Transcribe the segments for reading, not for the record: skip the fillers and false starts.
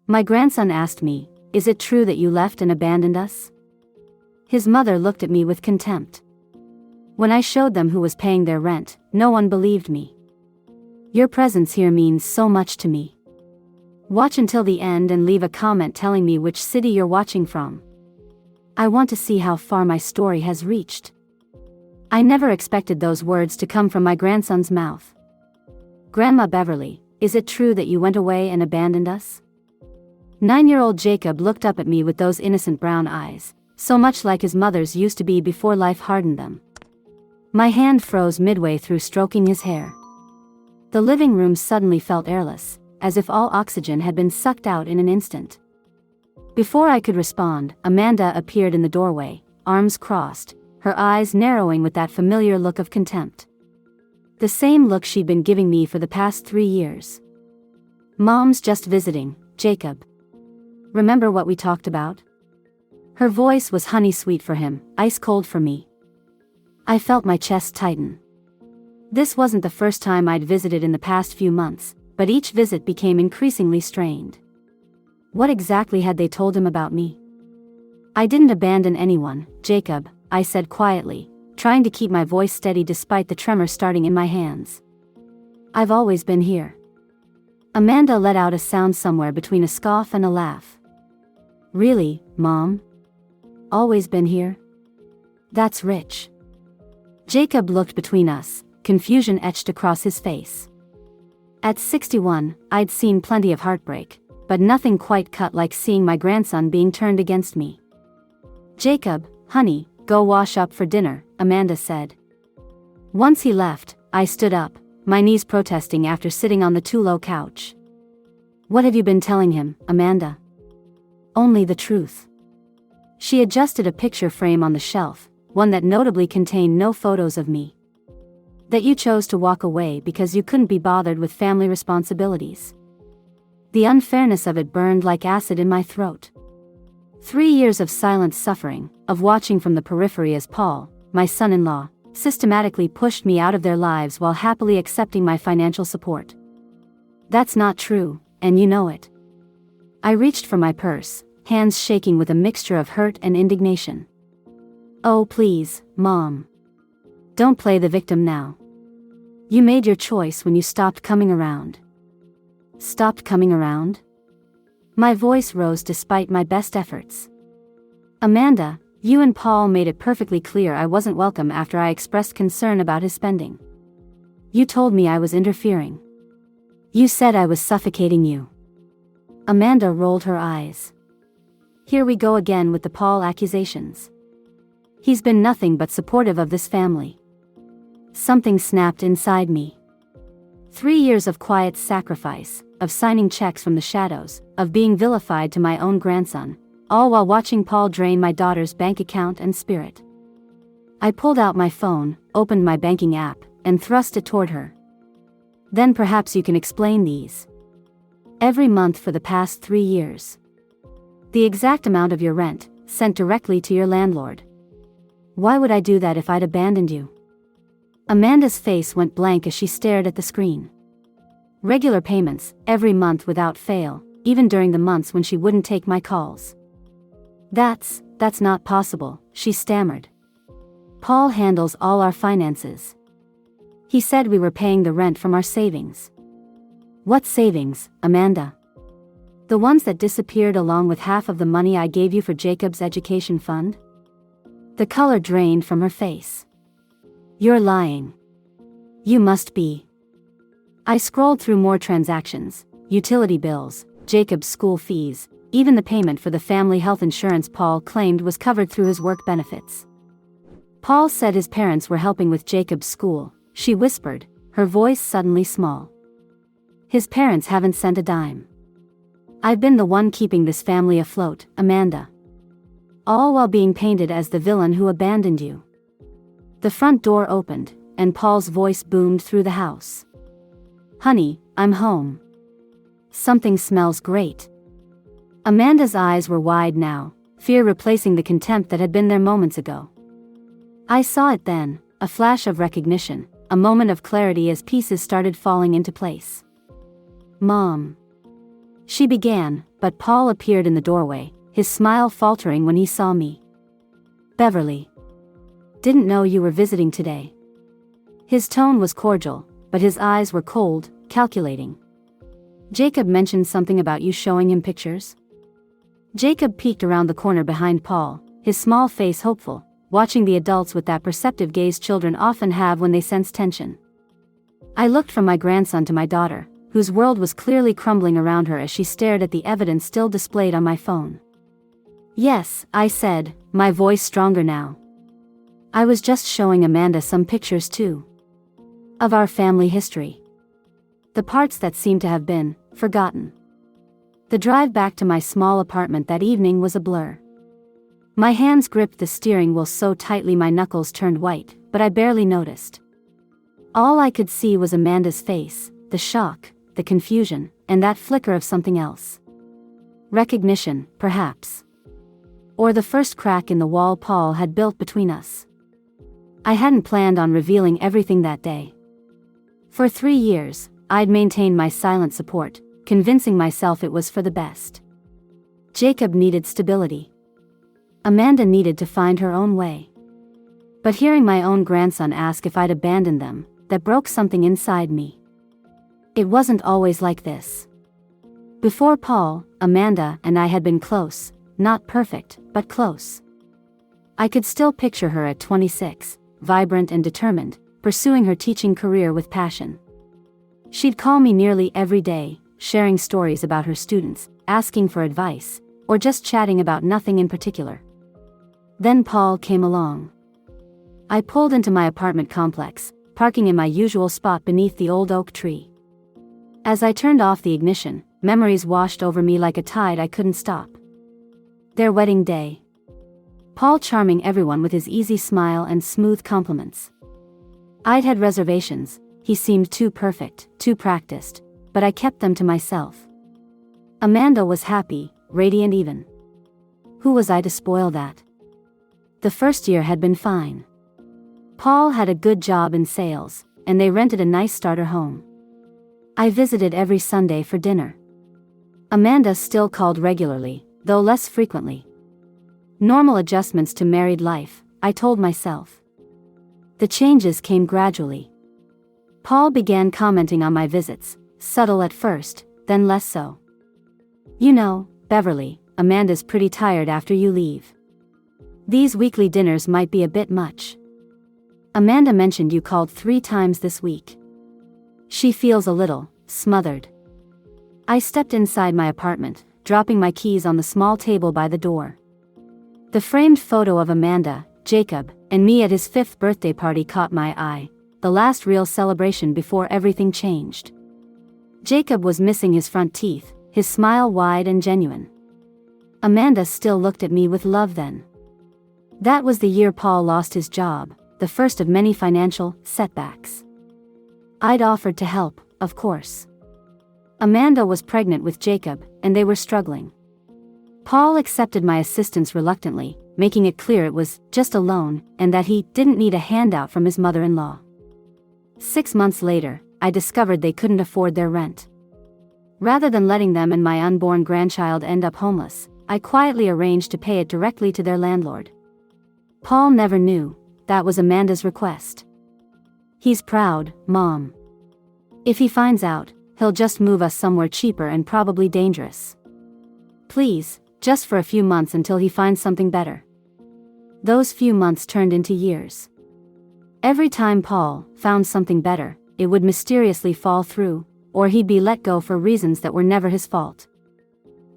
My grandson asked me, "Is it true that you left and abandoned us?" His mother looked at me with contempt. When I showed them who was paying their rent, no one believed me. Your presence here means so much to me. Watch until the end and leave a comment telling me which city you're watching from. I want to see how far my story has reached. I never expected those words to come from my grandson's mouth. Grandma Beverly, is it true that you went away and abandoned us? 9-year-old Jacob looked up at me with those innocent brown eyes, so much like his mother's used to be before life hardened them. My hand froze midway through stroking his hair. The living room suddenly felt airless, as if all oxygen had been sucked out in an instant. Before I could respond, Amanda appeared in the doorway, arms crossed, her eyes narrowing with that familiar look of contempt. The same look she'd been giving me for the past 3 years. "Mom's just visiting, Jacob. Remember what we talked about?" Her voice was honey sweet for him, ice cold for me. I felt my chest tighten. This wasn't the first time I'd visited in the past few months, but each visit became increasingly strained. What exactly had they told him about me? "I didn't abandon anyone, Jacob," I said quietly, trying to keep my voice steady despite the tremor starting in my hands. "I've always been here." Amanda let out a sound somewhere between a scoff and a laugh. "Really, Mom? Always been here? That's rich." Jacob looked between us, confusion etched across his face. At 61, I'd seen plenty of heartbreak, but nothing quite cut like seeing my grandson being turned against me. "Jacob, honey, go wash up for dinner," Amanda said. Once he left, I stood up, my knees protesting after sitting on the too-low couch. "What have you been telling him, Amanda?" "Only the truth." She adjusted a picture frame on the shelf, one that notably contained no photos of me. "That you chose to walk away because you couldn't be bothered with family responsibilities." The unfairness of it burned like acid in my throat. 3 years of silent suffering, of watching from the periphery as Paul, my son-in-law, systematically pushed me out of their lives while happily accepting my financial support. That's not true, and you know it. I reached for my purse, hands shaking with a mixture of hurt and indignation. "Oh please, Mom. Don't play the victim now. You made your choice when you stopped coming around." "Stopped coming around?" My voice rose despite my best efforts. "Amanda, you and Paul made it perfectly clear I wasn't welcome after I expressed concern about his spending. You told me I was interfering. You said I was suffocating you." Amanda rolled her eyes. Here we go again with the Paul accusations. He's been nothing but supportive of this family. Something snapped inside me. 3 years of quiet sacrifice, of signing checks from the shadows, of being vilified to my own grandson, all while watching Paul drain my daughter's bank account and spirit. I pulled out my phone, opened my banking app, and thrust it toward her. "Then perhaps you can explain these. Every month for the past 3 years. The exact amount of your rent, sent directly to your landlord. Why would I do that if I'd abandoned you?" Amanda's face went blank as she stared at the screen. "Regular payments, every month without fail, even during the months when she wouldn't take my calls." That's not possible," she stammered. "Paul handles all our finances. He said we were paying the rent from our savings." "What savings, Amanda?" "The ones that disappeared along with half of the money I gave you for Jacob's education fund?" The color drained from her face. "You're lying. You must be." I scrolled through more transactions, utility bills, Jacob's school fees, even the payment for the family health insurance Paul claimed was covered through his work benefits. "Paul said his parents were helping with Jacob's school," she whispered, her voice suddenly small. "His parents haven't sent a dime. I've been the one keeping this family afloat, Amanda. All while being painted as the villain who abandoned you." The front door opened, and Paul's voice boomed through the house. "Honey, I'm home. Something smells great." Amanda's eyes were wide now, fear replacing the contempt that had been there moments ago. I saw it then, a flash of recognition, a moment of clarity as pieces started falling into place. "Mom. She began, but Paul appeared in the doorway, his smile faltering when he saw me. "Beverly. Didn't know you were visiting today." His tone was cordial, but his eyes were cold, calculating. "Jacob mentioned something about you showing him pictures?" Jacob peeked around the corner behind Paul, his small face hopeful, watching the adults with that perceptive gaze children often have when they sense tension. I looked from my grandson to my daughter, whose world was clearly crumbling around her as she stared at the evidence still displayed on my phone. "Yes," I said, my voice stronger now. "I was just showing Amanda some pictures too. Of our family history. The parts that seemed to have been forgotten." The drive back to my small apartment that evening was a blur. My hands gripped the steering wheel so tightly my knuckles turned white, but I barely noticed. All I could see was Amanda's face, the shock, the confusion, and that flicker of something else. Recognition, perhaps. Or the first crack in the wall Paul had built between us. I hadn't planned on revealing everything that day. For 3 years, I'd maintained my silent support, convincing myself it was for the best. Jacob needed stability. Amanda needed to find her own way. But hearing my own grandson ask if I'd abandoned them, that broke something inside me. It wasn't always like this. Before Paul, Amanda and I had been close, not perfect, but close. I could still picture her at 26, vibrant and determined, pursuing her teaching career with passion. She'd call me nearly every day, sharing stories about her students, asking for advice, or just chatting about nothing in particular. Then Paul came along. I pulled into my apartment complex, parking in my usual spot beneath the old oak tree. As I turned off the ignition, memories washed over me like a tide I couldn't stop. Their wedding day. Paul charming everyone with his easy smile and smooth compliments. I'd had reservations, he seemed too perfect, too practiced, but I kept them to myself. Amanda was happy, radiant even. Who was I to spoil that? The first year had been fine. Paul had a good job in sales, and they rented a nice starter home. I visited every Sunday for dinner. Amanda still called regularly, though less frequently. Normal adjustments to married life, I told myself. The changes came gradually. Paul began commenting on my visits, subtle at first, then less so. "You know, Beverly, Amanda's pretty tired after you leave. These weekly dinners might be a bit much. Amanda mentioned you called 3 times this week. She feels a little smothered." I stepped inside my apartment, dropping my keys on the small table by the door. The framed photo of Amanda, Jacob, and me at his 5th birthday party caught my eye, the last real celebration before everything changed. Jacob was missing his front teeth, his smile wide and genuine. Amanda still looked at me with love then. That was the year Paul lost his job, the first of many financial setbacks. I'd offered to help, of course. Amanda was pregnant with Jacob, and they were struggling. Paul accepted my assistance reluctantly, making it clear it was just a loan, and that he didn't need a handout from his mother-in-law. 6 months later, I discovered they couldn't afford their rent. Rather than letting them and my unborn grandchild end up homeless, I quietly arranged to pay it directly to their landlord. Paul never knew, that was Amanda's request. "He's proud, Mom. If he finds out, he'll just move us somewhere cheaper and probably dangerous. Please, just for a few months until he finds something better." Those few months turned into years. Every time Paul found something better, it would mysteriously fall through, or he'd be let go for reasons that were never his fault.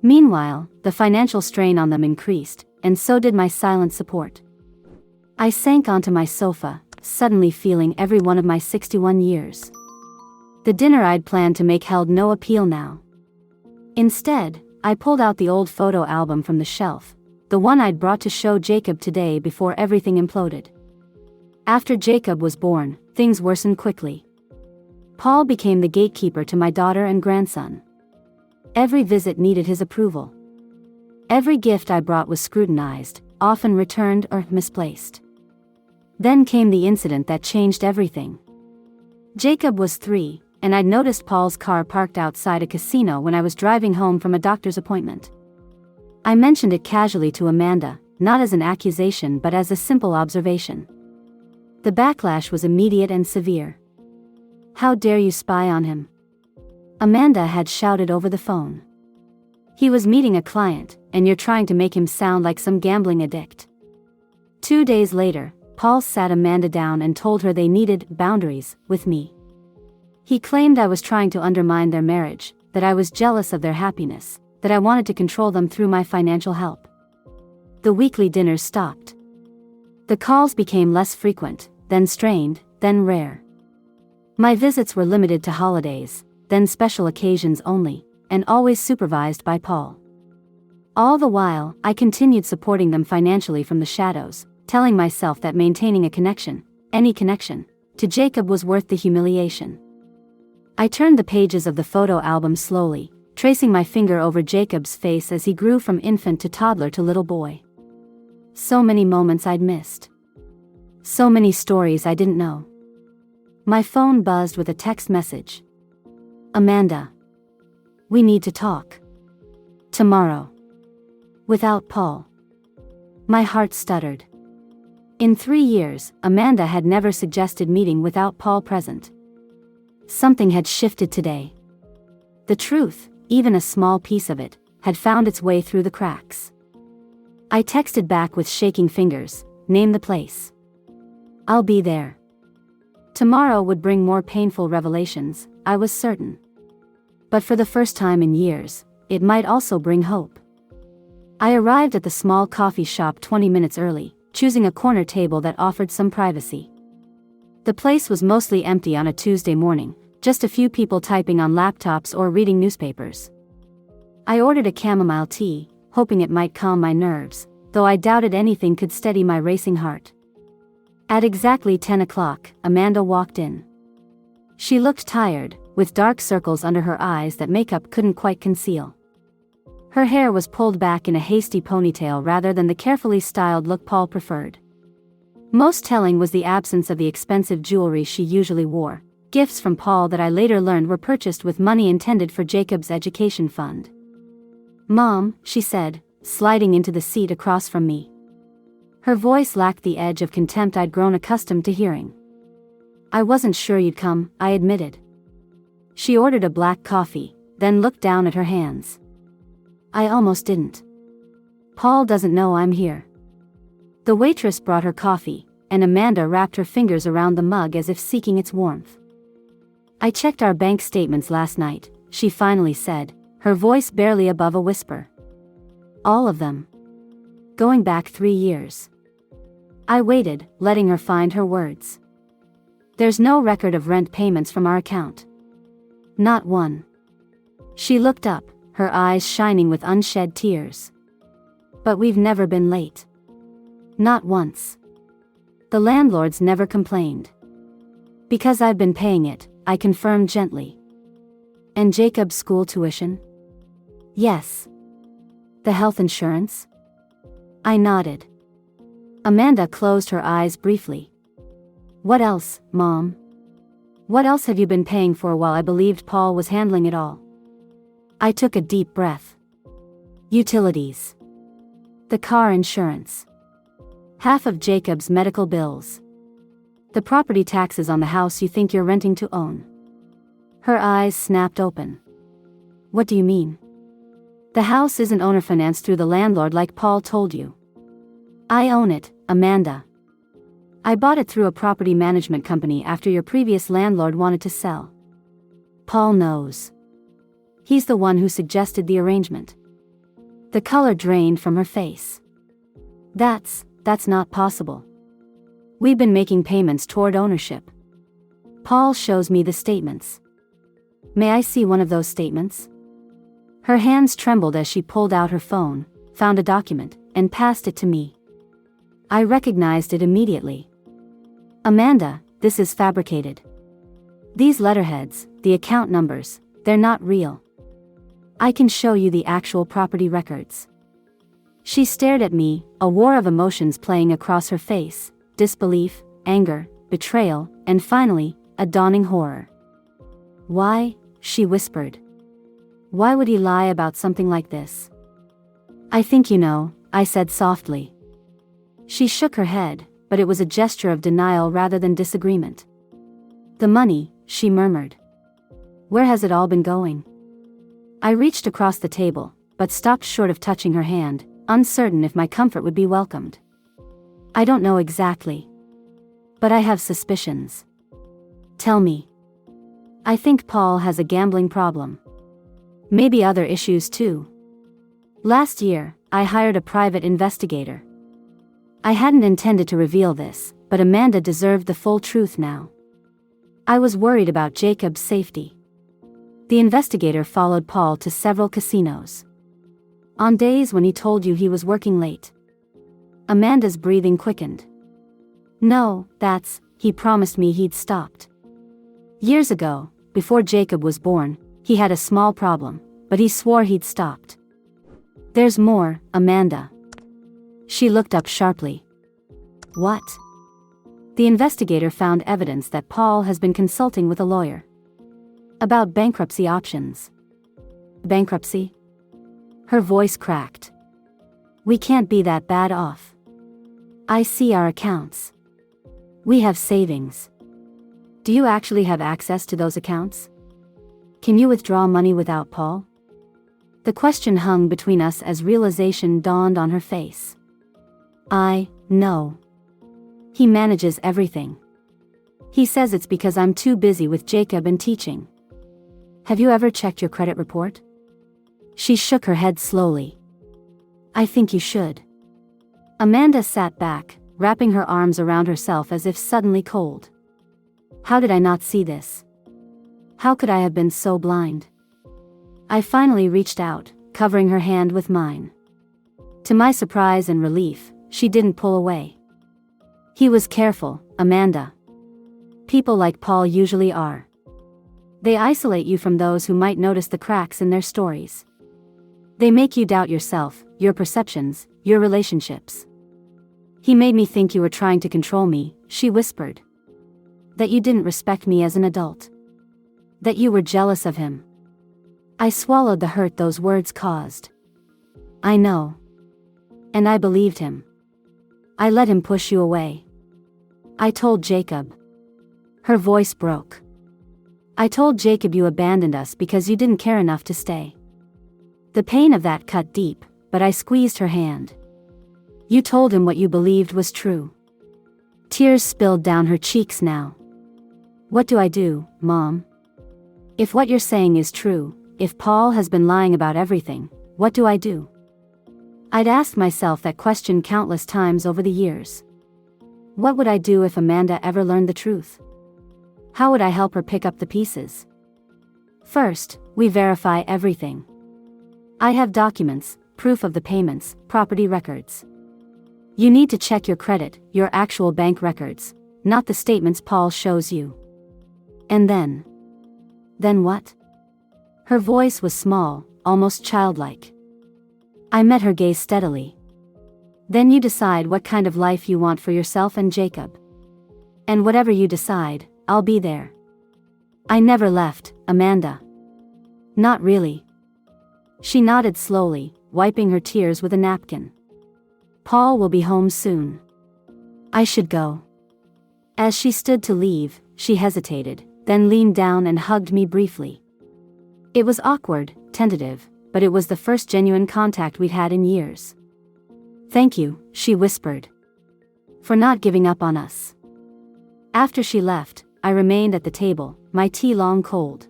Meanwhile, the financial strain on them increased, and so did my silent support. I sank onto my sofa, suddenly feeling every one of my 61 years. The dinner I'd planned to make held no appeal now. Instead, I pulled out the old photo album from the shelf, the one I'd brought to show Jacob today before everything imploded. After Jacob was born, things worsened quickly. Paul became the gatekeeper to my daughter and grandson. Every visit needed his approval. Every gift I brought was scrutinized, often returned or misplaced. Then came the incident that changed everything. Jacob was 3, and I'd noticed Paul's car parked outside a casino when I was driving home from a doctor's appointment. I mentioned it casually to Amanda, not as an accusation but as a simple observation. The backlash was immediate and severe. "How dare you spy on him?" Amanda had shouted over the phone. "He was meeting a client, and you're trying to make him sound like some gambling addict." 2 days later, Paul sat Amanda down and told her they needed boundaries with me. He claimed I was trying to undermine their marriage, that I was jealous of their happiness, that I wanted to control them through my financial help. The weekly dinners stopped. The calls became less frequent, then strained, then rare. My visits were limited to holidays, then special occasions only, and always supervised by Paul. All the while, I continued supporting them financially from the shadows, telling myself that maintaining a connection, any connection, to Jacob was worth the humiliation. I turned the pages of the photo album slowly, tracing my finger over Jacob's face as he grew from infant to toddler to little boy. So many moments I'd missed. So many stories I didn't know. My phone buzzed with a text message. "Amanda. We need to talk. Tomorrow." Without Paul. My heart stuttered. In 3 years, Amanda had never suggested meeting without Paul present. Something had shifted today. The truth, even a small piece of it, had found its way through the cracks. I texted back with shaking fingers, "Name the place. I'll be there." Tomorrow would bring more painful revelations, I was certain. But for the first time in years, it might also bring hope. I arrived at the small coffee shop 20 minutes early, choosing a corner table that offered some privacy. The place was mostly empty on a Tuesday morning, just a few people typing on laptops or reading newspapers. I ordered a chamomile tea, hoping it might calm my nerves, though I doubted anything could steady my racing heart. At exactly 10 o'clock, Amanda walked in. She looked tired, with dark circles under her eyes that makeup couldn't quite conceal. Her hair was pulled back in a hasty ponytail rather than the carefully styled look Paul preferred. Most telling was the absence of the expensive jewelry she usually wore, gifts from Paul that I later learned were purchased with money intended for Jacob's education fund. "Mom," she said, sliding into the seat across from me. Her voice lacked the edge of contempt I'd grown accustomed to hearing. "I wasn't sure you'd come," I admitted. She ordered a black coffee, then looked down at her hands. "I almost didn't. Paul doesn't know I'm here." The waitress brought her coffee, and Amanda wrapped her fingers around the mug as if seeking its warmth. "I checked our bank statements last night," she finally said, her voice barely above a whisper. "All of them. Going back 3 years." I waited, letting her find her words. "There's no record of rent payments from our account." "Not one." She looked up, her eyes shining with unshed tears. "But we've never been late." "Not once." "The landlord's never complained." "Because I've been paying it," I confirmed gently. "And Jacob's school tuition?" "Yes." "The health insurance?" I nodded. Amanda closed her eyes briefly. "What else, Mom? What else have you been paying for?" While I believed Paul was handling it all, I took a deep breath. "Utilities. The car insurance. Half of Jacob's medical bills. The property taxes on the house you think you're renting to own." Her eyes snapped open. "What do you mean?" "The house isn't owner financed through the landlord like Paul told you." "I own it, Amanda. I bought it through a property management company after your previous landlord wanted to sell." "Paul knows. He's the one who suggested the arrangement." The color drained from her face. That's not possible. We've been making payments toward ownership. Paul shows me the statements." "May I see one of those statements?" Her hands trembled as she pulled out her phone, found a document, and passed it to me. I recognized it immediately. "Amanda, this is fabricated. These letterheads, the account numbers, they're not real. I can show you the actual property records." She stared at me, a war of emotions playing across her face: disbelief, anger, betrayal, and finally, a dawning horror. Why? She whispered. Why would he lie about something like this? I think you know, I said softly. She shook her head, but it was a gesture of denial rather than disagreement. The money, she murmured. Where has it all been going? I reached across the table, but stopped short of touching her hand, uncertain if my comfort would be welcomed. I don't know exactly. But I have suspicions. Tell me. I think Paul has a gambling problem. Maybe other issues too. Last year, I hired a private investigator. I hadn't intended to reveal this, but Amanda deserved the full truth now. I was worried about Jacob's safety. The investigator followed Paul to several casinos. On days when he told you he was working late. Amanda's breathing quickened. No, he promised me he'd stopped. Years ago, before Jacob was born, he had a small problem, but he swore he'd stopped. There's more, Amanda. She looked up sharply. What? The investigator found evidence that Paul has been consulting with a lawyer. About bankruptcy options. Bankruptcy? Her voice cracked. We can't be that bad off. I see our accounts. We have savings. Do you actually have access to those accounts? Can you withdraw money without Paul? The question hung between us as realization dawned on her face. No. He manages everything. He says it's because I'm too busy with Jacob and teaching. Have you ever checked your credit report? She shook her head slowly. I think you should. Amanda sat back, wrapping her arms around herself as if suddenly cold. How did I not see this? How could I have been so blind? I finally reached out, covering her hand with mine. To my surprise and relief, she didn't pull away. He was careful, Amanda. People like Paul usually are. They isolate you from those who might notice the cracks in their stories. They make you doubt yourself, your perceptions, your relationships. He made me think you were trying to control me, she whispered. That you didn't respect me as an adult. That you were jealous of him. I swallowed the hurt those words caused. I know. And I believed him. I let him push you away. I told Jacob. Her voice broke. I told Jacob you abandoned us because you didn't care enough to stay. The pain of that cut deep, but I squeezed her hand. You told him what you believed was true. Tears spilled down her cheeks now. What do I do, Mom? If what you're saying is true, if Paul has been lying about everything, what do I do? I'd asked myself that question countless times over the years. What would I do if Amanda ever learned the truth? How would I help her pick up the pieces? First, we verify everything. I have documents, proof of the payments, property records. You need to check your credit, your actual bank records, not the statements Paul shows you. And then? Then what? Her voice was small, almost childlike. I met her gaze steadily. Then you decide what kind of life you want for yourself and Jacob. And whatever you decide, I'll be there. I never left, Amanda. Not really. She nodded slowly, wiping her tears with a napkin. Paul will be home soon. I should go. As she stood to leave, she hesitated, then leaned down and hugged me briefly. It was awkward, tentative, but it was the first genuine contact we'd had in years. Thank you, she whispered. For not giving up on us. After she left, I remained at the table, my tea long cold.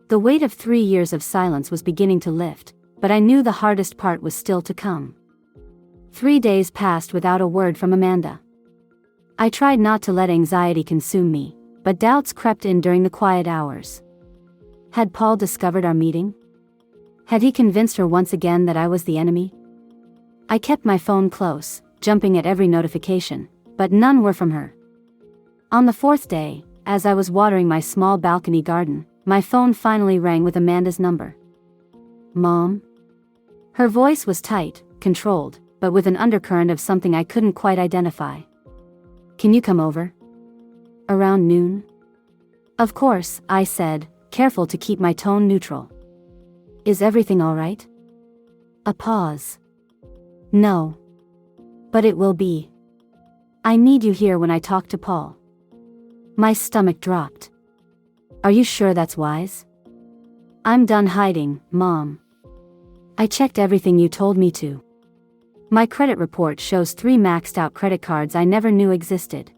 The weight of 3 years of silence was beginning to lift, but I knew the hardest part was still to come. 3 days passed without a word from Amanda. I tried not to let anxiety consume me, but doubts crept in during the quiet hours. Had Paul discovered our meeting? Had he convinced her once again that I was the enemy? I kept my phone close, jumping at every notification, but none were from her. On the 4th day, as I was watering my small balcony garden, my phone finally rang with Amanda's number. Mom? Her voice was tight, controlled, but with an undercurrent of something I couldn't quite identify. Can you come over? Around noon? Of course, I said, careful to keep my tone neutral. Is everything all right? A pause. No. But it will be. I need you here when I talk to Paul. My stomach dropped. Are you sure that's wise? I'm done hiding, Mom. I checked everything you told me to. My credit report shows 3 maxed out credit cards I never knew existed.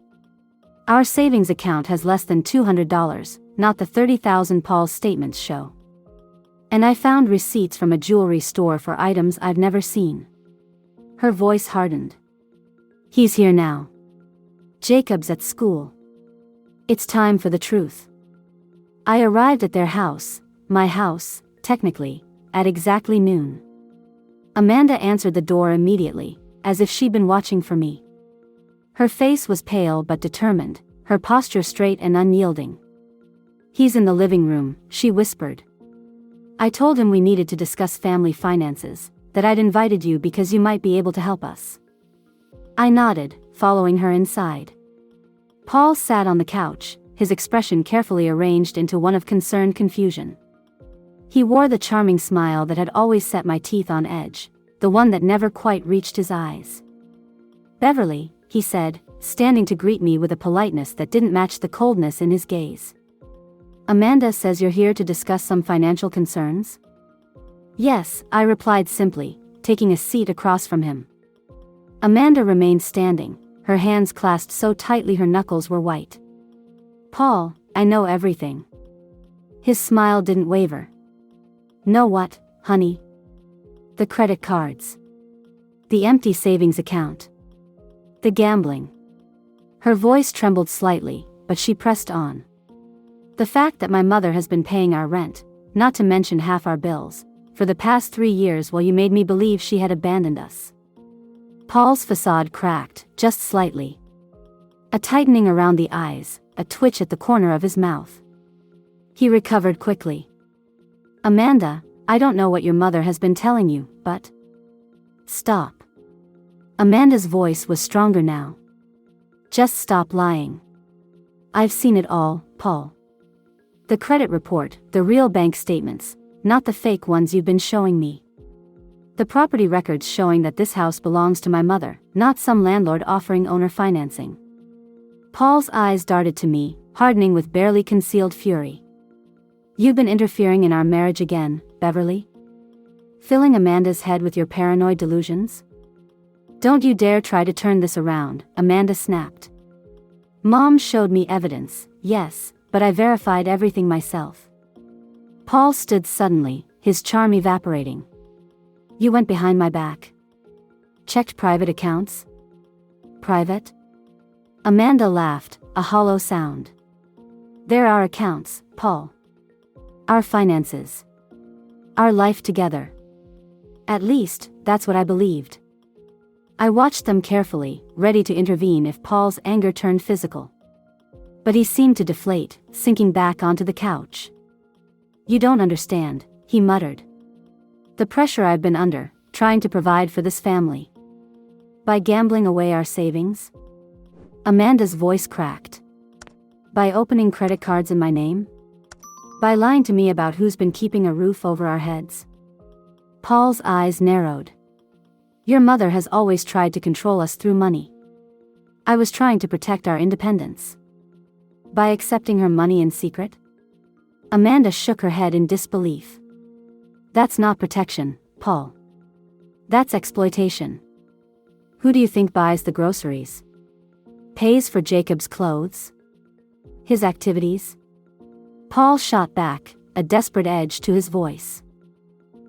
Our savings account has less than $200, not the $30,000 Paul's statements show. And I found receipts from a jewelry store for items I've never seen. Her voice hardened. He's here now. Jacob's at school. It's time for the truth. I arrived at their house, my house, technically, at exactly noon. Amanda answered the door immediately, as if she'd been watching for me. Her face was pale but determined, her posture straight and unyielding. He's in the living room, she whispered. I told him we needed to discuss family finances, that I'd invited you because you might be able to help us. I nodded, following her inside. Paul sat on the couch, his expression carefully arranged into one of concerned confusion. He wore the charming smile that had always set my teeth on edge, the one that never quite reached his eyes. Beverly, he said, standing to greet me with a politeness that didn't match the coldness in his gaze. Amanda says you're here to discuss some financial concerns? Yes, I replied simply, taking a seat across from him. Amanda remained standing, her hands clasped so tightly her knuckles were white. Paul, I know everything. His smile didn't waver. Know what, honey? The credit cards. The empty savings account. The gambling. Her voice trembled slightly, but she pressed on. The fact that my mother has been paying our rent, not to mention half our bills, for the past 3 years while you made me believe she had abandoned us. Paul's facade cracked, just slightly. A tightening around the eyes, a twitch at the corner of his mouth. He recovered quickly. Amanda, I don't know what your mother has been telling you, but... Stop. Amanda's voice was stronger now. Just stop lying. I've seen it all, Paul. The credit report, the real bank statements, not the fake ones you've been showing me. The property records showing that this house belongs to my mother, not some landlord offering owner financing. Paul's eyes darted to me, hardening with barely concealed fury. You've been interfering in our marriage again, Beverly? Filling Amanda's head with your paranoid delusions? Don't you dare try to turn this around, Amanda snapped. Mom showed me evidence, yes, but I verified everything myself. Paul stood suddenly, his charm evaporating. You went behind my back. Checked private accounts? Private? Amanda laughed, a hollow sound. There are accounts, Paul. Our finances. Our life together. At least, that's what I believed. I watched them carefully, ready to intervene if Paul's anger turned physical. But he seemed to deflate, sinking back onto the couch. You don't understand, he muttered. The pressure I've been under, trying to provide for this family. By gambling away our savings? Amanda's voice cracked. By opening credit cards in my name? By lying to me about who's been keeping a roof over our heads? Paul's eyes narrowed. Your mother has always tried to control us through money. I was trying to protect our independence. By accepting her money in secret? Amanda shook her head in disbelief. That's not protection, Paul. That's exploitation. Who do you think buys the groceries? Pays for Jacob's clothes? His activities? Paul shot back, a desperate edge to his voice.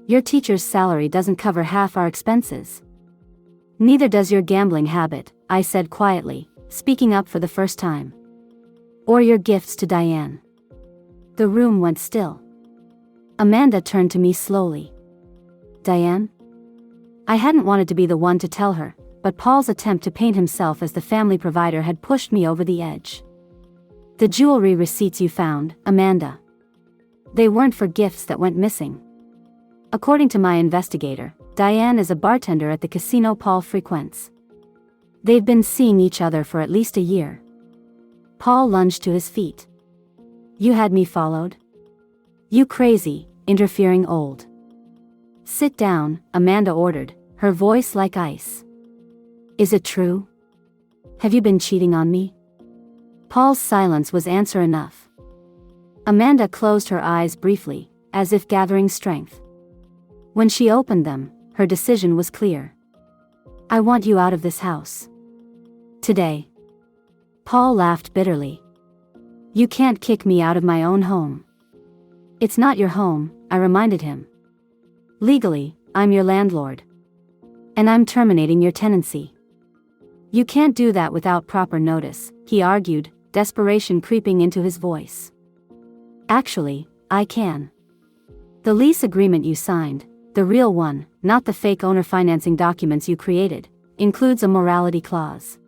Your teacher's salary doesn't cover half our expenses. Neither does your gambling habit, I said quietly, speaking up for the first time. Or your gifts to Diane. The room went still. Amanda turned to me slowly. Diane? I hadn't wanted to be the one to tell her, but Paul's attempt to paint himself as the family provider had pushed me over the edge. The jewelry receipts you found, Amanda. They weren't for gifts that went missing. According to my investigator, Diane is a bartender at the casino Paul frequents. They've been seeing each other for at least a year. Paul lunged to his feet. You had me followed? You crazy, interfering old. Sit down, Amanda ordered, her voice like ice. Is it true? Have you been cheating on me? Paul's silence was answer enough. Amanda closed her eyes briefly, as if gathering strength. When she opened them, her decision was clear. I want you out of this house. Today. Paul laughed bitterly. You can't kick me out of my own home. It's not your home, I reminded him. Legally, I'm your landlord. And I'm terminating your tenancy. You can't do that without proper notice, he argued, desperation creeping into his voice. Actually, I can. The lease agreement you signed, the real one, not the fake owner financing documents you created, includes a morality clause.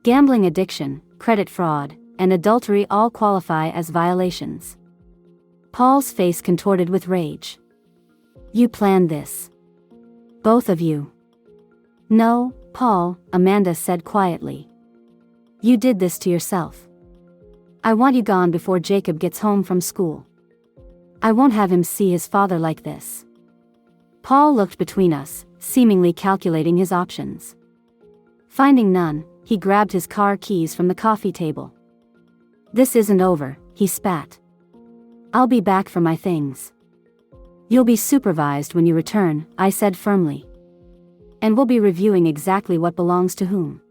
Gambling addiction, credit fraud, and adultery all qualify as violations. Paul's face contorted with rage. You planned this. Both of you. No, Paul, Amanda said quietly. You did this to yourself. I want you gone before Jacob gets home from school. I won't have him see his father like this. Paul looked between us, seemingly calculating his options. Finding none, he grabbed his car keys from the coffee table. This isn't over, he spat. I'll be back for my things. You'll be supervised when you return, I said firmly. And we'll be reviewing exactly what belongs to whom.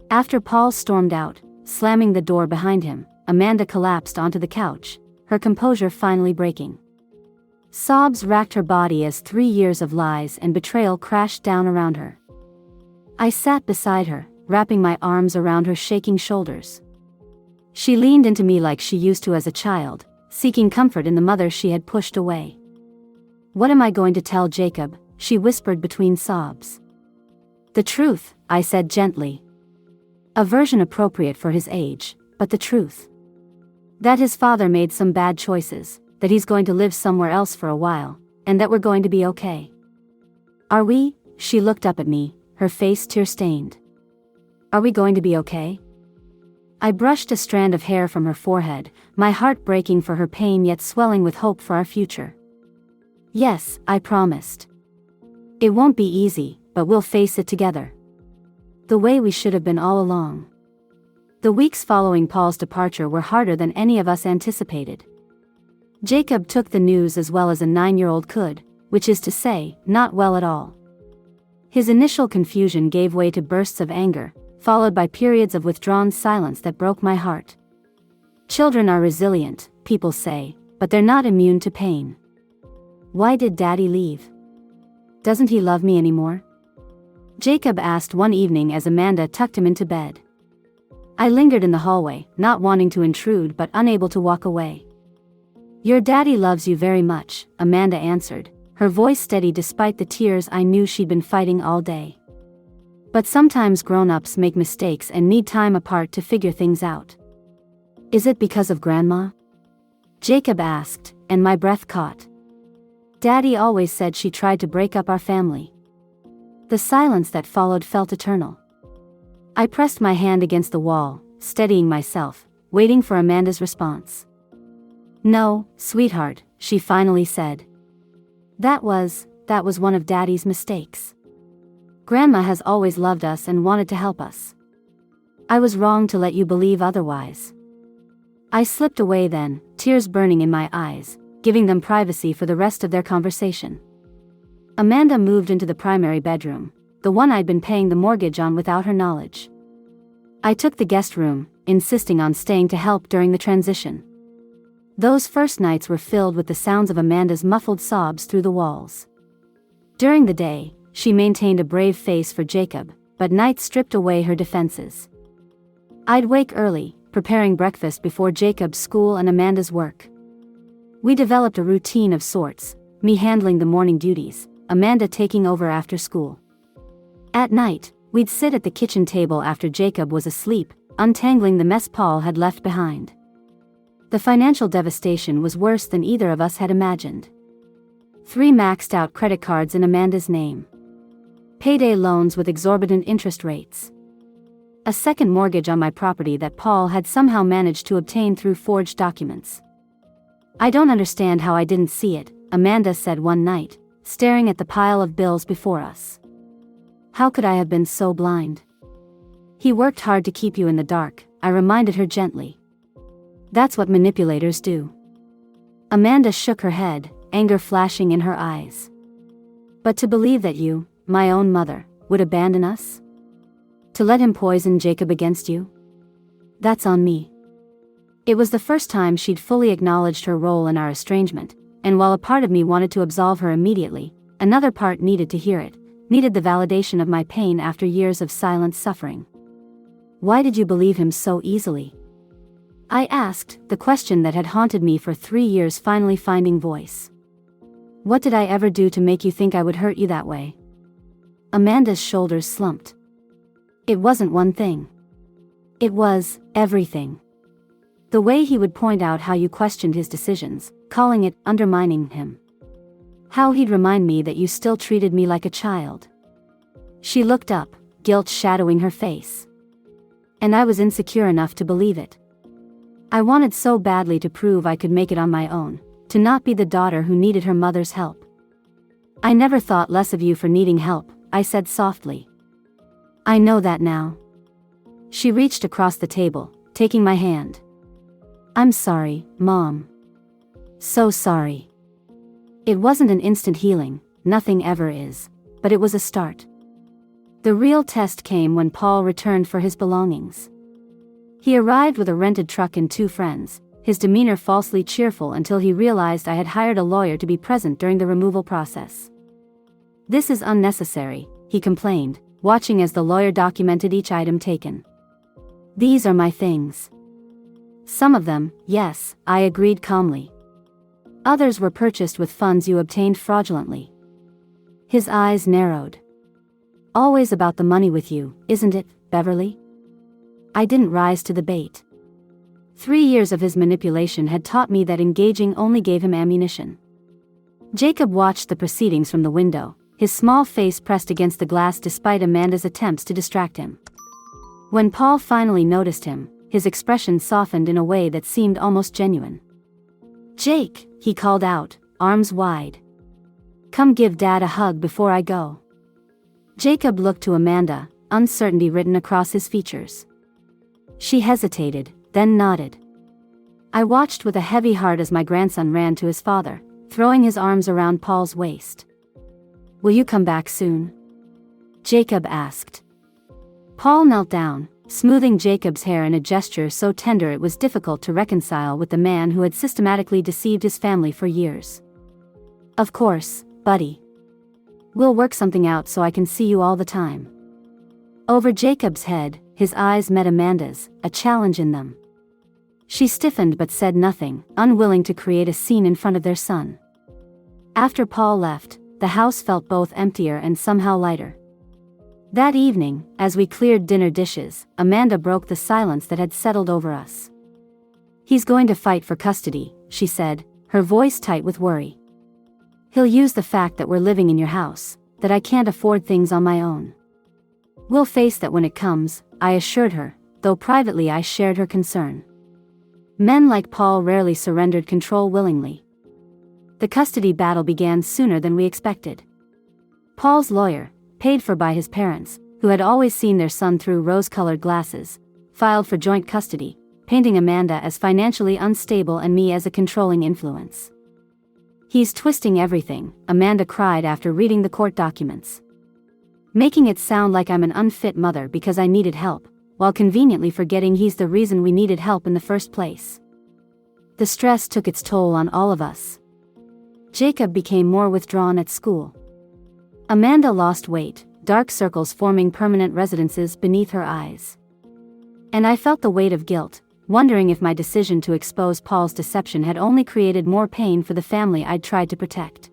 After Paul stormed out, slamming the door behind him, Amanda collapsed onto the couch, her composure finally breaking. Sobs racked her body as 3 years of lies and betrayal crashed down around her. I sat beside her, wrapping my arms around her shaking shoulders. She leaned into me like she used to as a child, seeking comfort in the mother she had pushed away. What am I going to tell Jacob? She whispered between sobs. The truth, I said gently. A version appropriate for his age, but the truth. That his father made some bad choices, that he's going to live somewhere else for a while, and that we're going to be okay. Are we? She looked up at me, her face tear-stained. Are we going to be okay? I brushed a strand of hair from her forehead, my heart breaking for her pain yet swelling with hope for our future. Yes, I promised. It won't be easy, but we'll face it together. The way we should have been all along. The weeks following Paul's departure were harder than any of us anticipated. Jacob took the news as well as a 9-year-old could, which is to say, not well at all. His initial confusion gave way to bursts of anger, followed by periods of withdrawn silence that broke my heart. Children are resilient, people say, but they're not immune to pain. Why did Daddy leave? Doesn't he love me anymore? Jacob asked one evening as Amanda tucked him into bed. I lingered in the hallway, not wanting to intrude but unable to walk away. Your daddy loves you very much, Amanda answered, her voice steady despite the tears I knew she'd been fighting all day. But sometimes grown-ups make mistakes and need time apart to figure things out. Is it because of Grandma? Jacob asked, and my breath caught. Daddy always said she tried to break up our family. The silence that followed felt eternal. I pressed my hand against the wall, steadying myself, waiting for Amanda's response. No, sweetheart, she finally said. That was one of Daddy's mistakes. Grandma has always loved us and wanted to help us. I was wrong to let you believe otherwise. I slipped away then, tears burning in my eyes, giving them privacy for the rest of their conversation. Amanda moved into the primary bedroom, the one I'd been paying the mortgage on without her knowledge. I took the guest room, insisting on staying to help during the transition. Those first nights were filled with the sounds of Amanda's muffled sobs through the walls. During the day, she maintained a brave face for Jacob, but nights stripped away her defenses. I'd wake early, preparing breakfast before Jacob's school and Amanda's work. We developed a routine of sorts, me handling the morning duties, Amanda taking over after school. At night, we'd sit at the kitchen table after Jacob was asleep, untangling the mess Paul had left behind. The financial devastation was worse than either of us had imagined. 3 maxed-out credit cards in Amanda's name. Payday loans with exorbitant interest rates. A second mortgage on my property that Paul had somehow managed to obtain through forged documents. I don't understand how I didn't see it, Amanda said one night, staring at the pile of bills before us. How could I have been so blind? He worked hard to keep you in the dark, I reminded her gently. That's what manipulators do. Amanda shook her head, anger flashing in her eyes. But to believe that you, my own mother, would abandon us? To let him poison Jacob against you? That's on me. It was the first time she'd fully acknowledged her role in our estrangement, and while a part of me wanted to absolve her immediately, another part needed to hear it, needed the validation of my pain after years of silent suffering. Why did you believe him so easily? I asked, the question that had haunted me for 3 years finally finding voice. What did I ever do to make you think I would hurt you that way? Amanda's shoulders slumped. It wasn't one thing. It was everything. The way he would point out how you questioned his decisions, calling it undermining him. How he'd remind me that you still treated me like a child. She looked up, guilt shadowing her face. And I was insecure enough to believe it. I wanted so badly to prove I could make it on my own, to not be the daughter who needed her mother's help. I never thought less of you for needing help, I said softly. I know that now. She reached across the table, taking my hand. I'm sorry, Mom. So sorry. It wasn't an instant healing, nothing ever is, but it was a start. The real test came when Paul returned for his belongings. He arrived with a rented truck and 2 friends, his demeanor falsely cheerful until he realized I had hired a lawyer to be present during the removal process. This is unnecessary, he complained, watching as the lawyer documented each item taken. These are my things. Some of them, yes, I agreed calmly. Others were purchased with funds you obtained fraudulently. His eyes narrowed. Always about the money with you, isn't it, Beverly? I didn't rise to the bait. 3 years of his manipulation had taught me that engaging only gave him ammunition. Jacob watched the proceedings from the window, his small face pressed against the glass despite Amanda's attempts to distract him. When Paul finally noticed him, his expression softened in a way that seemed almost genuine. Jake, he called out, arms wide. Come give Dad a hug before I go. Jacob looked to Amanda, uncertainty written across his features. She hesitated, then nodded. I watched with a heavy heart as my grandson ran to his father, throwing his arms around Paul's waist. Will you come back soon? Jacob asked. Paul knelt down, smoothing Jacob's hair in a gesture so tender it was difficult to reconcile with the man who had systematically deceived his family for years. Of course, buddy. We'll work something out so I can see you all the time. Over Jacob's head, his eyes met Amanda's, a challenge in them. She stiffened but said nothing, unwilling to create a scene in front of their son. After Paul left, the house felt both emptier and somehow lighter. That evening, as we cleared dinner dishes, Amanda broke the silence that had settled over us. He's going to fight for custody, she said, her voice tight with worry. He'll use the fact that we're living in your house, that I can't afford things on my own. We'll face that when it comes, I assured her, though privately I shared her concern. Men like Paul rarely surrendered control willingly. The custody battle began sooner than we expected. Paul's lawyer, paid for by his parents, who had always seen their son through rose-colored glasses, filed for joint custody, painting Amanda as financially unstable and me as a controlling influence. He's twisting everything, Amanda cried after reading the court documents. Making it sound like I'm an unfit mother because I needed help, while conveniently forgetting he's the reason we needed help in the first place. The stress took its toll on all of us. Jacob became more withdrawn at school. Amanda lost weight, dark circles forming permanent residences beneath her eyes. And I felt the weight of guilt, wondering if my decision to expose Paul's deception had only created more pain for the family I'd tried to protect.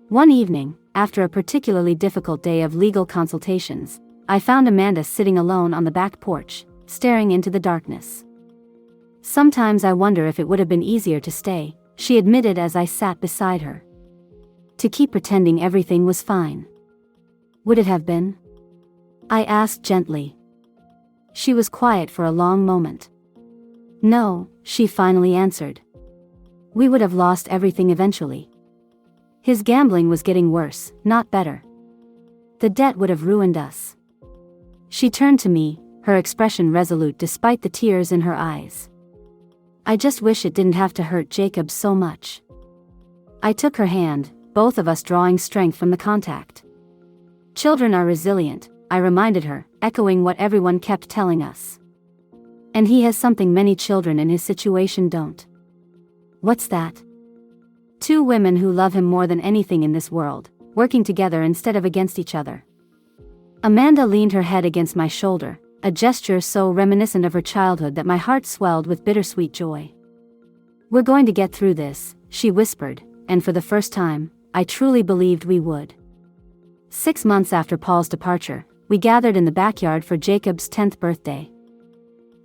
One evening, after a particularly difficult day of legal consultations, I found Amanda sitting alone on the back porch, staring into the darkness. Sometimes I wonder if it would have been easier to stay, she admitted as I sat beside her. To keep pretending everything was fine. Would it have been? I asked gently. She was quiet for a long moment. No, she finally answered. We would have lost everything eventually. His gambling was getting worse, not better. The debt would have ruined us. She turned to me, her expression resolute despite the tears in her eyes. I just wish it didn't have to hurt Jacob so much. I took her hand, both of us drawing strength from the contact. Children are resilient, I reminded her, echoing what everyone kept telling us. And he has something many children in his situation don't. What's that? Two women who love him more than anything in this world, working together instead of against each other. Amanda leaned her head against my shoulder, a gesture so reminiscent of her childhood that my heart swelled with bittersweet joy. We're going to get through this, she whispered, and for the first time, I truly believed we would. 6 months after Paul's departure, we gathered in the backyard for Jacob's 10th birthday.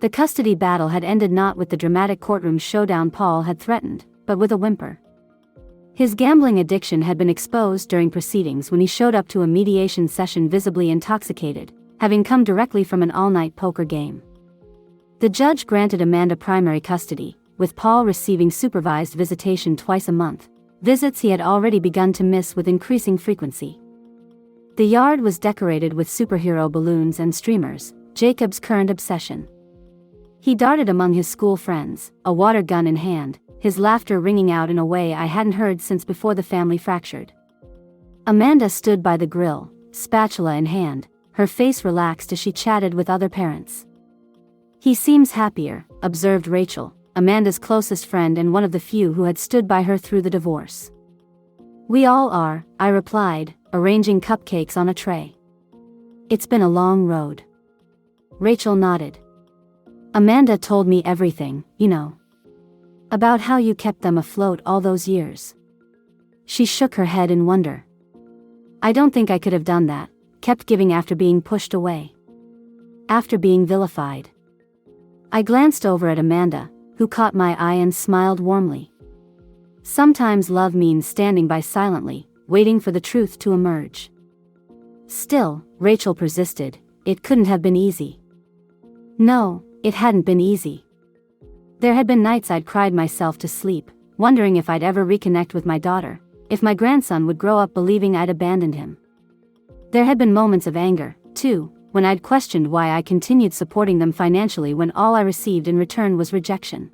The custody battle had ended not with the dramatic courtroom showdown Paul had threatened, but with a whimper. His gambling addiction had been exposed during proceedings when he showed up to a mediation session visibly intoxicated, having come directly from an all-night poker game. The judge granted Amanda primary custody, with Paul receiving supervised visitation twice a month, visits he had already begun to miss with increasing frequency. The yard was decorated with superhero balloons and streamers, Jacob's current obsession. He darted among his school friends, a water gun in hand, his laughter ringing out in a way I hadn't heard since before the family fractured. Amanda stood by the grill, spatula in hand, her face relaxed as she chatted with other parents. He seems happier, observed Rachel, Amanda's closest friend and one of the few who had stood by her through the divorce. We all are, I replied, arranging cupcakes on a tray. It's been a long road. Rachel nodded. Amanda told me everything, you know. About how you kept them afloat all those years. She shook her head in wonder. I don't think I could have done that, kept giving after being pushed away. After being vilified. I glanced over at Amanda, who caught my eye and smiled warmly. Sometimes love means standing by silently, waiting for the truth to emerge. Still, Rachel persisted, it couldn't have been easy. No, it hadn't been easy. There had been nights I'd cried myself to sleep, wondering if I'd ever reconnect with my daughter, if my grandson would grow up believing I'd abandoned him. There had been moments of anger, too, when I'd questioned why I continued supporting them financially when all I received in return was rejection.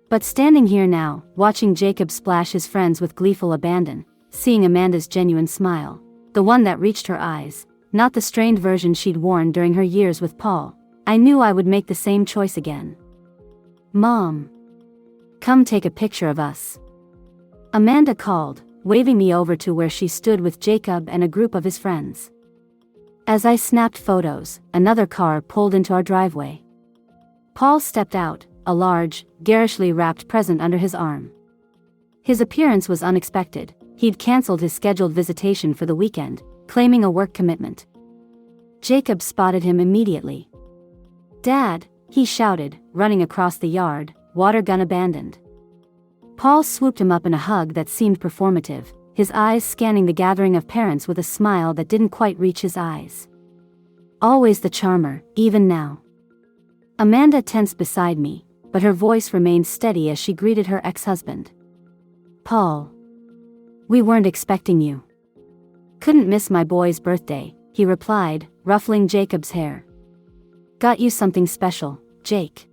But standing here now, watching Jacob splash his friends with gleeful abandon, seeing Amanda's genuine smile, the one that reached her eyes, not the strained version she'd worn during her years with Paul, I knew I would make the same choice again. Mom. Come take a picture of us. Amanda called, waving me over to where she stood with Jacob and a group of his friends. As I snapped photos, another car pulled into our driveway. Paul stepped out, a large, garishly wrapped present under his arm. His appearance was unexpected. He'd canceled his scheduled visitation for the weekend, claiming a work commitment. Jacob spotted him immediately. Dad, he shouted, running across the yard, water gun abandoned. Paul swooped him up in a hug that seemed performative, his eyes scanning the gathering of parents with a smile that didn't quite reach his eyes. Always the charmer, even now. Amanda tensed beside me, but her voice remained steady as she greeted her ex-husband. Paul. We weren't expecting you. Couldn't miss my boy's birthday, he replied, ruffling Jacob's hair. Got you something special, Jake.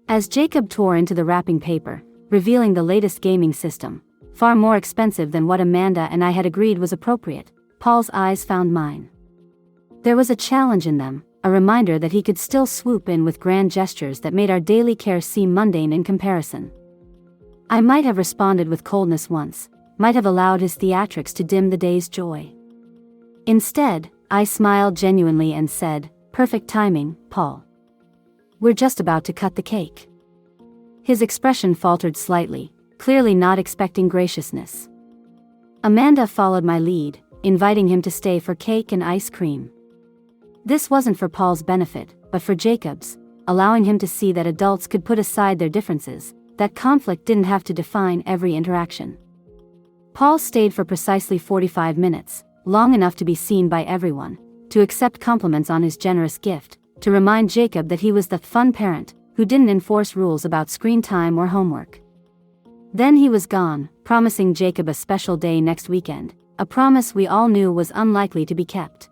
As Jacob tore into the wrapping paper, revealing the latest gaming system, far more expensive than what Amanda and I had agreed was appropriate, Paul's eyes found mine. There was a challenge in them, a reminder that he could still swoop in with grand gestures that made our daily care seem mundane in comparison. I might have responded with coldness once, might have allowed his theatrics to dim the day's joy. Instead, I smiled genuinely and said, perfect timing, Paul. We're just about to cut the cake. His expression faltered slightly, clearly not expecting graciousness. Amanda followed my lead, inviting him to stay for cake and ice cream. This wasn't for Paul's benefit, but for Jacob's, allowing him to see that adults could put aside their differences, that conflict didn't have to define every interaction. Paul stayed for precisely 45 minutes, long enough to be seen by everyone, to accept compliments on his generous gift, to remind Jacob that he was the fun parent, who didn't enforce rules about screen time or homework. Then he was gone, promising Jacob a special day next weekend, a promise we all knew was unlikely to be kept.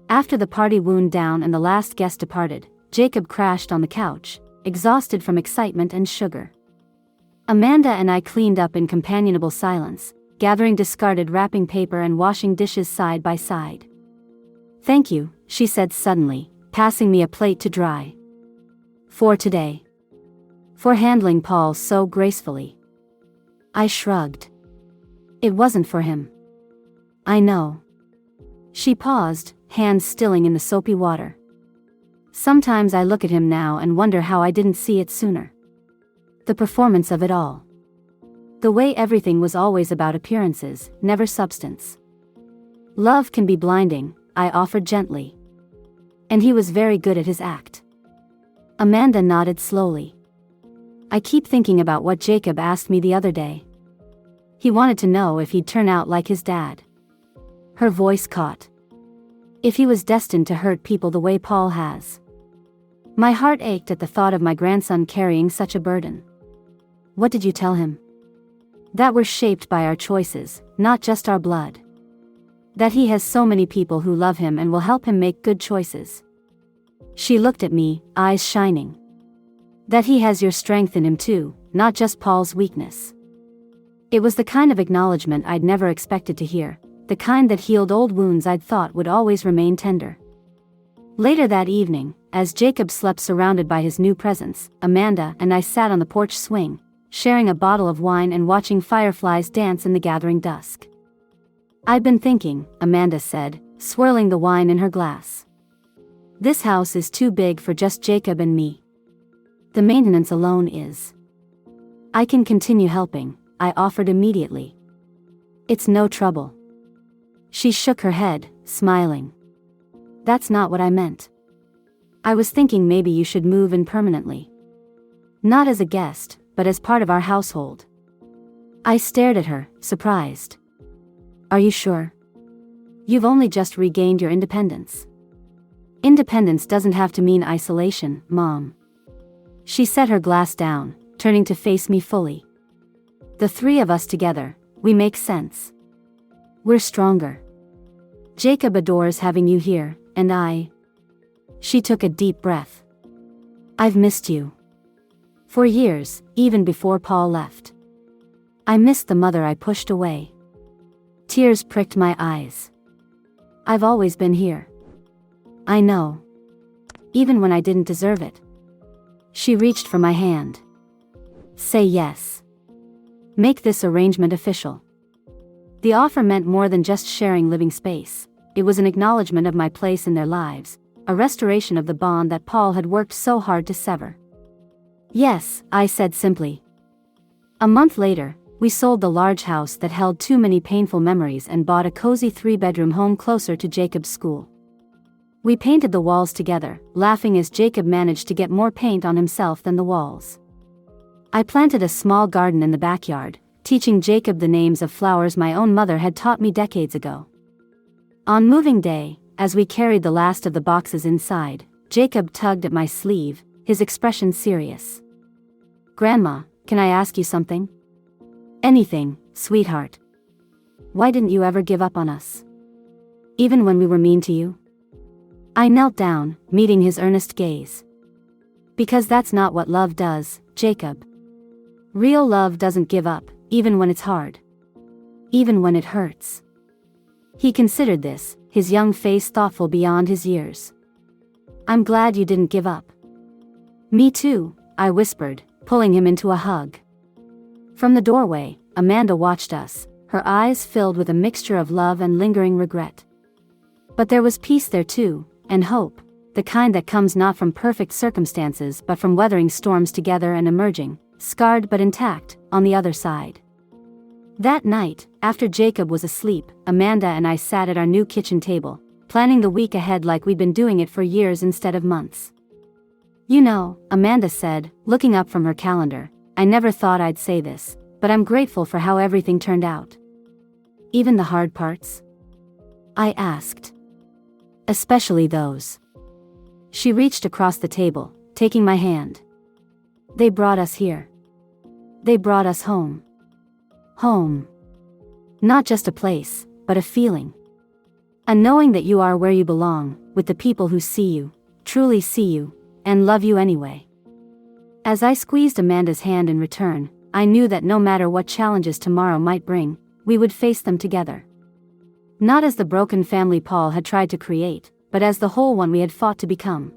After the party wound down and the last guest departed, Jacob crashed on the couch, exhausted from excitement and sugar. Amanda and I cleaned up in companionable silence, gathering discarded wrapping paper and washing dishes side by side. "Thank you," she said suddenly, passing me a plate to dry. "For today. For handling Paul so gracefully." I shrugged. "It wasn't for him." "I know." She paused, hands stilling in the soapy water. "Sometimes I look at him now and wonder how I didn't see it sooner. The performance of it all. The way everything was always about appearances, never substance. Love can be blinding," I offered gently. "And he was very good at his act." Amanda nodded slowly. "I keep thinking about what Jacob asked me the other day. He wanted to know if he'd turn out like his dad." Her voice caught. "If he was destined to hurt people the way Paul has." My heart ached at the thought of my grandson carrying such a burden. "What did you tell him?" "That we're shaped by our choices, not just our blood. That he has so many people who love him and will help him make good choices." She looked at me, eyes shining. "That he has your strength in him too, not just Paul's weakness." It was the kind of acknowledgement I'd never expected to hear, the kind that healed old wounds I'd thought would always remain tender. Later that evening, as Jacob slept surrounded by his new presents, Amanda and I sat on the porch swing, sharing a bottle of wine and watching fireflies dance in the gathering dusk. "I've been thinking," Amanda said, swirling the wine in her glass. "This house is too big for just Jacob and me. The maintenance alone is." "I can continue helping," I offered immediately. "It's no trouble." She shook her head, smiling. "That's not what I meant. I was thinking maybe you should move in permanently. Not as a guest, but as part of our household." I stared at her, surprised. "Are you sure? You've only just regained your independence." "Independence doesn't have to mean isolation, Mom." She set her glass down, turning to face me fully. "The three of us together, we make sense. We're stronger. Jacob adores having you here, and I..." She took a deep breath. "I've missed you. For years, even before Paul left. I missed the mother I pushed away." Tears pricked my eyes. "I've always been here." "I know. Even when I didn't deserve it." She reached for my hand. "Say yes. Make this arrangement official." The offer meant more than just sharing living space. It was an acknowledgement of my place in their lives, a restoration of the bond that Paul had worked so hard to sever. "Yes," I said simply. A month later, we sold the large house that held too many painful memories and bought a cozy 3-bedroom home closer to Jacob's school. We painted the walls together, laughing as Jacob managed to get more paint on himself than the walls. I planted a small garden in the backyard, teaching Jacob the names of flowers my own mother had taught me decades ago. On moving day, as we carried the last of the boxes inside, Jacob tugged at my sleeve, his expression serious. "Grandma, can I ask you something?" "Anything, sweetheart." "Why didn't you ever give up on us? Even when we were mean to you?" I knelt down, meeting his earnest gaze. "Because that's not what love does, Jacob. Real love doesn't give up, even when it's hard. Even when it hurts." He considered this, his young face thoughtful beyond his years. "I'm glad you didn't give up." "Me too," I whispered, pulling him into a hug. From the doorway, Amanda watched us, her eyes filled with a mixture of love and lingering regret. But there was peace there too, and hope, the kind that comes not from perfect circumstances but from weathering storms together and emerging, scarred but intact, on the other side. That night, after Jacob was asleep, Amanda and I sat at our new kitchen table, planning the week ahead like we'd been doing it for years instead of months. "You know," Amanda said, looking up from her calendar, "I never thought I'd say this, but I'm grateful for how everything turned out." "Even the hard parts?" I asked. "Especially those." She reached across the table, taking my hand. "They brought us here. They brought us home. Home. Not just a place, but a feeling. A knowing that you are where you belong, with the people who see you, truly see you, and love you anyway. As I squeezed Amanda's hand in return, I knew that no matter what challenges tomorrow might bring, we would face them together. Not as the broken family Paul had tried to create, but as the whole one we had fought to become.